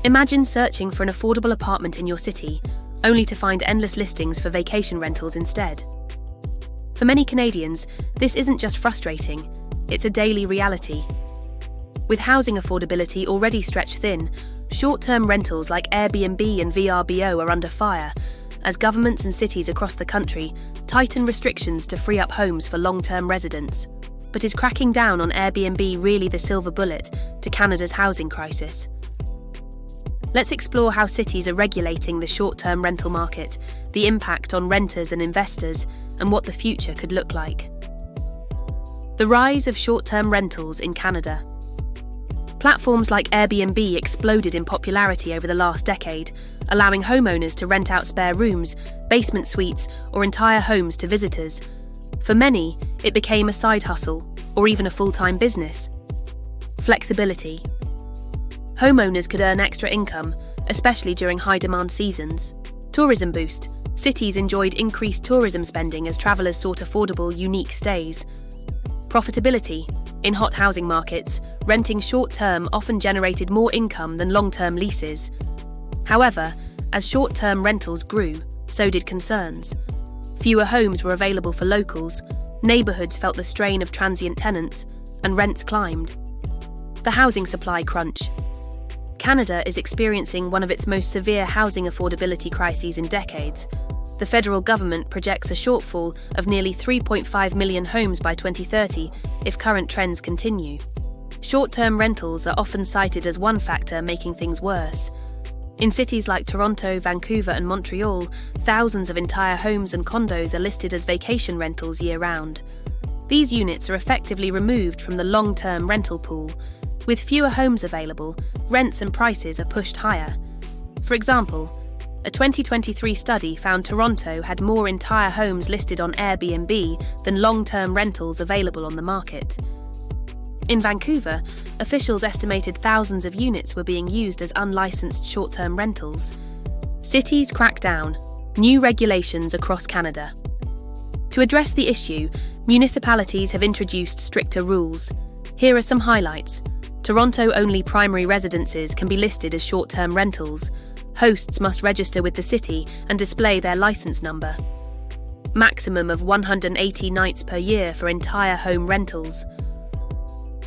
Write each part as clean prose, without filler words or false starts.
Imagine searching for an affordable apartment in your city, only to find endless listings for vacation rentals instead. For many Canadians, this isn't just frustrating, it's a daily reality. With housing affordability already stretched thin, short-term rentals like Airbnb and VRBO are under fire, as governments and cities across the country tighten restrictions to free up homes for long-term residents. But is cracking down on Airbnb really the silver bullet to Canada's housing crisis? Let's explore how cities are regulating the short-term rental market, the impact on renters and investors, and what the future could look like. The rise of short-term rentals in Canada. Platforms like Airbnb exploded in popularity over the last decade, allowing homeowners to rent out spare rooms, basement suites, or entire homes to visitors. For many, it became a side hustle, or even a full-time business. Flexibility. Homeowners could earn extra income, especially during high-demand seasons. Tourism boost. Cities enjoyed increased tourism spending as travellers sought affordable, unique stays. Profitability. In hot housing markets, renting short-term often generated more income than long-term leases. However, as short-term rentals grew, so did concerns. Fewer homes were available for locals, neighbourhoods felt the strain of transient tenants, and rents climbed. The housing supply crunch. Canada is experiencing one of its most severe housing affordability crises in decades. The federal government projects a shortfall of nearly 3.5 million homes by 2030 if current trends continue. Short-term rentals are often cited as one factor making things worse. In cities like Toronto, Vancouver and Montreal, thousands of entire homes and condos are listed as vacation rentals year-round. These units are effectively removed from the long-term rental pool. With fewer homes available, rents and prices are pushed higher. For example, a 2023 study found Toronto had more entire homes listed on Airbnb than long-term rentals available on the market. In Vancouver, officials estimated thousands of units were being used as unlicensed short-term rentals. Cities crack down. New regulations across Canada. To address the issue, municipalities have introduced stricter rules. Here are some highlights. Toronto-only primary residences can be listed as short-term rentals. Hosts must register with the city and display their license number. Maximum of 180 nights per year for entire home rentals.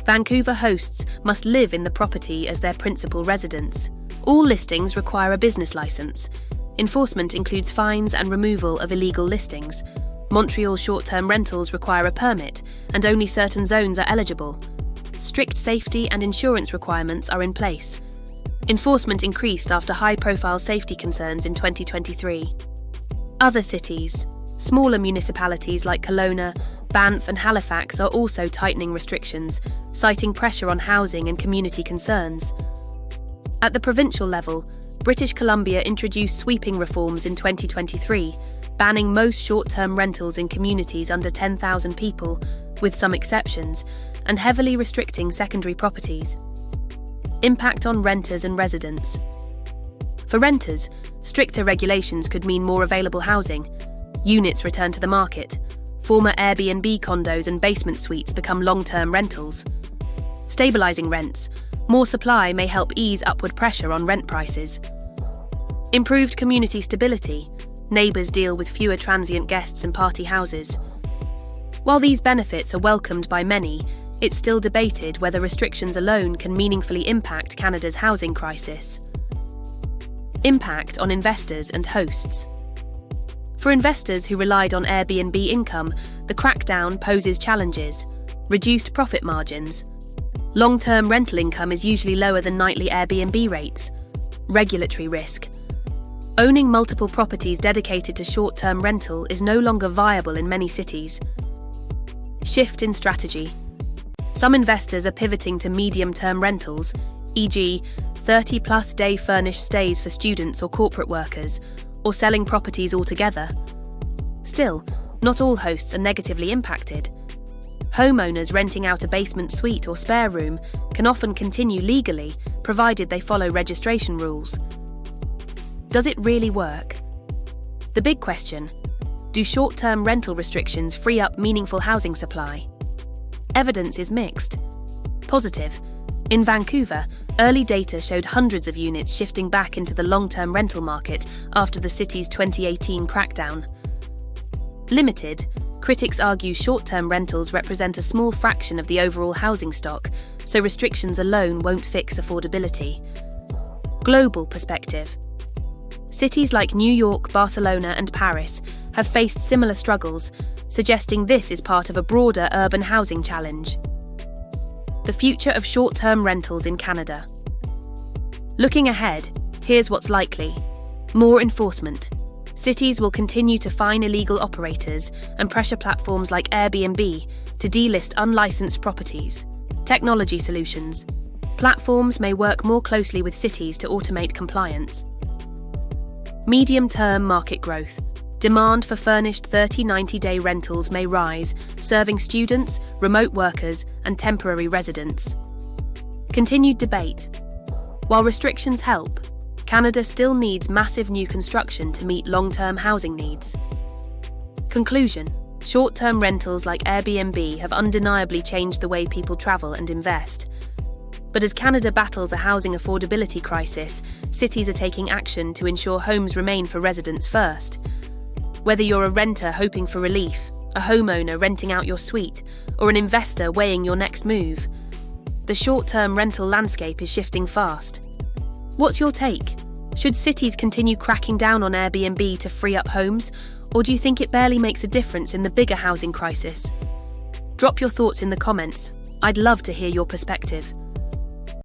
Vancouver hosts must live in the property as their principal residence. All listings require a business license. Enforcement includes fines and removal of illegal listings. Montreal short-term rentals require a permit, and only certain zones are eligible. Strict safety and insurance requirements are in place. Enforcement increased after high-profile safety concerns in 2023. Other cities. Smaller municipalities like Kelowna, Banff and Halifax are also tightening restrictions, citing pressure on housing and community concerns. At the provincial level, British Columbia introduced sweeping reforms in 2023, banning most short-term rentals in communities under 10,000 people, with some exceptions, and heavily restricting secondary properties. Impact on renters and residents. For renters, stricter regulations could mean more available housing. Units return to the market. Former Airbnb condos and basement suites become long-term rentals. Stabilising rents. More supply may help ease upward pressure on rent prices. Improved community stability. Neighbours deal with fewer transient guests and party houses. While these benefits are welcomed by many, it's still debated whether restrictions alone can meaningfully impact Canada's housing crisis. Impact on investors and hosts. For investors who relied on Airbnb income, the crackdown poses challenges. Reduced profit margins. Long-term rental income is usually lower than nightly Airbnb rates. Regulatory risk. Owning multiple properties dedicated to short-term rental is no longer viable in many cities. Shift in strategy. Some investors are pivoting to medium-term rentals, e.g., 30-plus day furnished stays for students or corporate workers, or selling properties altogether. Still, not all hosts are negatively impacted. Homeowners renting out a basement suite or spare room can often continue legally, provided they follow registration rules. Does it really work? The big question: do short-term rental restrictions free up meaningful housing supply? Evidence is mixed. Positive. In Vancouver, Early data showed hundreds of units shifting back into the long-term rental market after the city's 2018 crackdown. Limited, critics argue short-term rentals represent a small fraction of the overall housing stock, so restrictions alone won't fix affordability. Global perspective. Cities like New York, Barcelona, and Paris have faced similar struggles, suggesting this is part of a broader urban housing challenge. The future of short-term rentals in Canada. Looking ahead, here's what's likely. More enforcement. Cities will continue to fine illegal operators and pressure platforms like Airbnb to delist unlicensed properties. Technology solutions. Platforms may work more closely with cities to automate compliance. Medium-term market growth. Demand for furnished 30-90-day rentals may rise, serving students, remote workers, and temporary residents. Continued debate. While restrictions help, Canada still needs massive new construction to meet long-term housing needs. Conclusion. Short-term rentals like Airbnb have undeniably changed the way people travel and invest. But as Canada battles a housing affordability crisis, cities are taking action to ensure homes remain for residents first. Whether you're a renter hoping for relief, a homeowner renting out your suite, or an investor weighing your next move, the short-term rental landscape is shifting fast. What's your take? Should cities continue cracking down on Airbnb to free up homes, or do you think it barely makes a difference in the bigger housing crisis? Drop your thoughts in the comments. I'd love to hear your perspective.